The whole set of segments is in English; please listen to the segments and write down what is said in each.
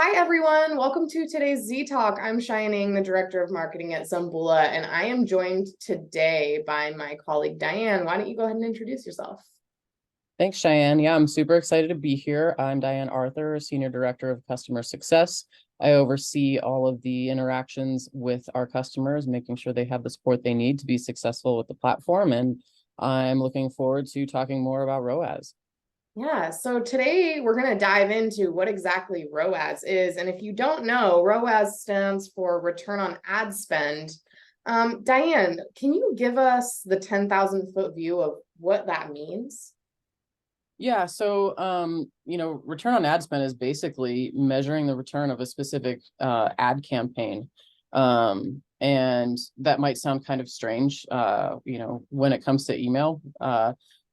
Hi, everyone. Welcome to today's Z Talk. I'm Shining, the Director of Marketing at Zambula, and I am joined today by my colleague, Diane. Why don't you go ahead and introduce yourself? Thanks, Cheyenne. Yeah, I'm super excited to be here. I'm Diane Arthur, Senior Director of Customer Success. I oversee all of the interactions with our customers, making sure they have the support they need to be successful with the platform. And I'm looking forward to talking more about ROAS. Yeah, so today we're going to dive into what exactly ROAS is. And if you don't know, ROAS stands for Return on Ad Spend. Diane, can you give us the 10,000-foot view of what that means? Yeah, so return on ad spend is basically measuring the return of a specific ad campaign. And that might sound kind of strange, when it comes to email.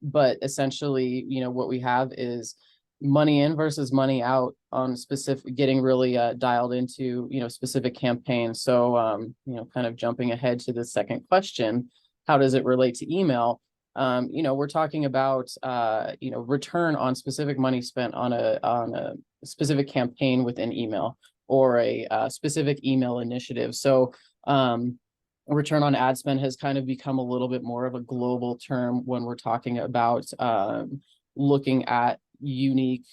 But essentially, what we have is money in versus money out on specific, getting really dialed into, specific campaigns. So, kind of jumping ahead to the second question, how does it relate to email? We're talking about return on specific money spent on a specific campaign within email or a specific email initiative. So return on ad spend has kind of become a little bit more of a global term when we're talking about looking at unique,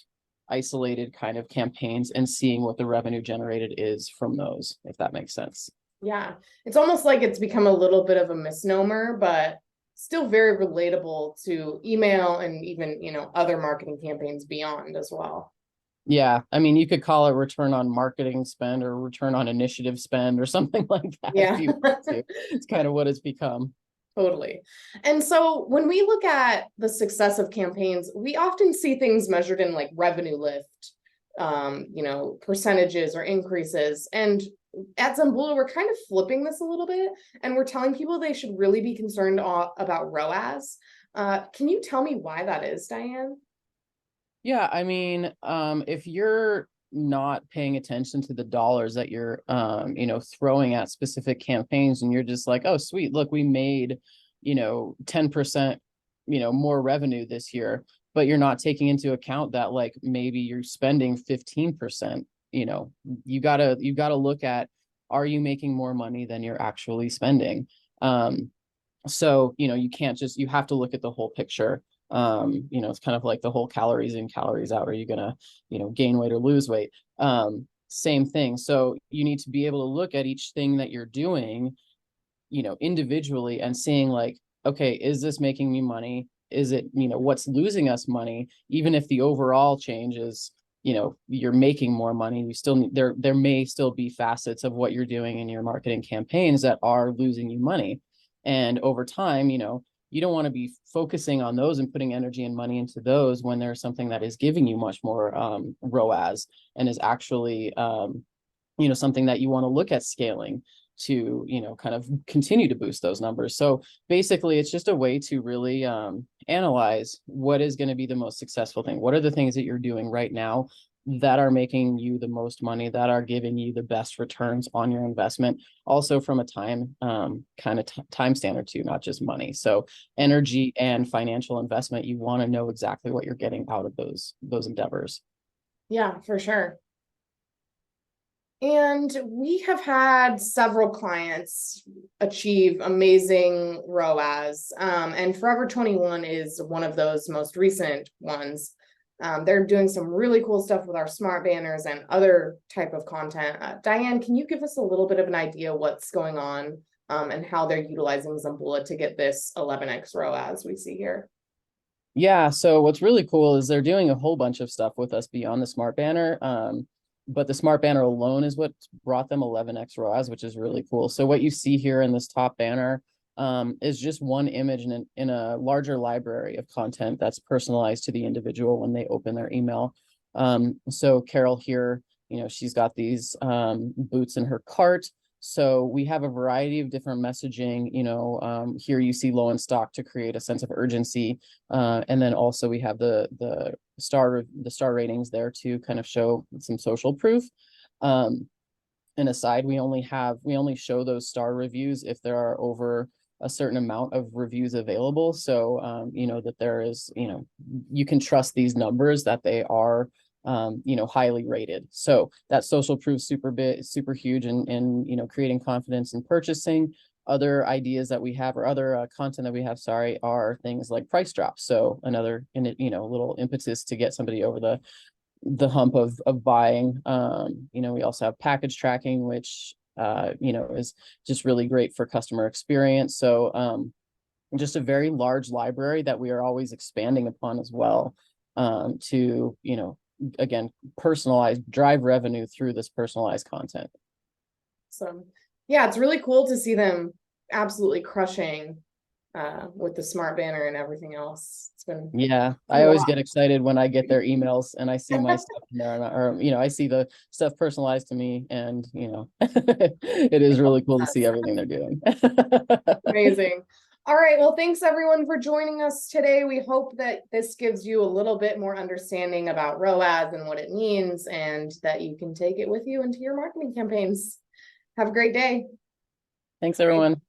isolated kind of campaigns and seeing what the revenue generated is from those, if that makes sense. Yeah, it's almost like it's become a little bit of a misnomer, but still very relatable to email and even, other marketing campaigns beyond as well. Yeah, I mean, you could call it return on marketing spend or return on initiative spend or something like that if Yeah, you want to. It's kind of what it's become. totally. And so when we look at the success of campaigns, we often see things measured in like revenue lift, percentages or increases. And at Zambula, we're kind of flipping this a little bit, and we're telling people they should really be concerned about ROAS. Can you tell me why that is, Diane? Yeah, I mean, if you're not paying attention to the dollars that you're throwing at specific campaigns and you're just like, oh, sweet, look, we made, 10%, more revenue this year, but you're not taking into account that like maybe you're spending 15%, you gotta look at, are you making more money than you're actually spending? So you have to look at the whole picture. It's kind of like the whole calories in, calories out. Are you gonna, gain weight or lose weight? Same thing. So you need to be able to look at each thing that you're doing, individually and seeing like, okay, is this making me money? Is it, what's losing us money? Even if the overall change is, you're making more money, you still need, there may still be facets of what you're doing in your marketing campaigns that are losing you money. And over time, you don't want to be focusing on those and putting energy and money into those when there's something that is giving you much more ROAS and is actually something that you want to look at scaling to kind of continue to boost those numbers. So basically it's just a way to really analyze what is going to be the most successful thing. What are the things that you're doing right now that are making you the most money, that are giving you the best returns on your investment, also from a time time standard too, not just money. So energy and financial investment, you want to know exactly what you're getting out of those endeavors. Yeah, for sure. And we have had several clients achieve amazing ROAS, and Forever 21 is one of those most recent ones. They're doing some really cool stuff with our smart banners and other type of content. Diane, can you give us a little bit of an idea what's going on, and how they're utilizing Zambula to get this 11x ROAS we see here? Yeah, so what's really cool is they're doing a whole bunch of stuff with us beyond the smart banner. But the smart banner alone is what brought them 11x ROAS, which is really cool. So what you see here in this top banner is just one image in a larger library of content that's personalized to the individual when they open their email. So Carol here, she's got these boots in her cart. So we have a variety of different messaging, here you see low in stock to create a sense of urgency. And then also we have the star ratings there to kind of show some social proof. And aside, we only show those star reviews if there are over a certain amount of reviews available. So, that there is, you can trust these numbers that they are highly rated. So that social proof super huge in creating confidence in purchasing. Other ideas that we have, or other content that we have, are things like price drops. So another little impetus to get somebody over the hump of buying. We also have package tracking, which is just really great for customer experience. So just a very large library that we are always expanding upon as well, to again, drive revenue through this personalized content. So yeah, it's really cool to see them absolutely crushing with the smart banner and everything else. It's been I always get excited when I get their emails and I see my stuff in there, or I see the stuff personalized to me, and it is really cool to see everything they're doing. Amazing. All right, well, thanks everyone for joining us today. We hope that this gives you a little bit more understanding about ROAS and what it means, and that you can take it with you into your marketing campaigns. Have a great day. Thanks, everyone.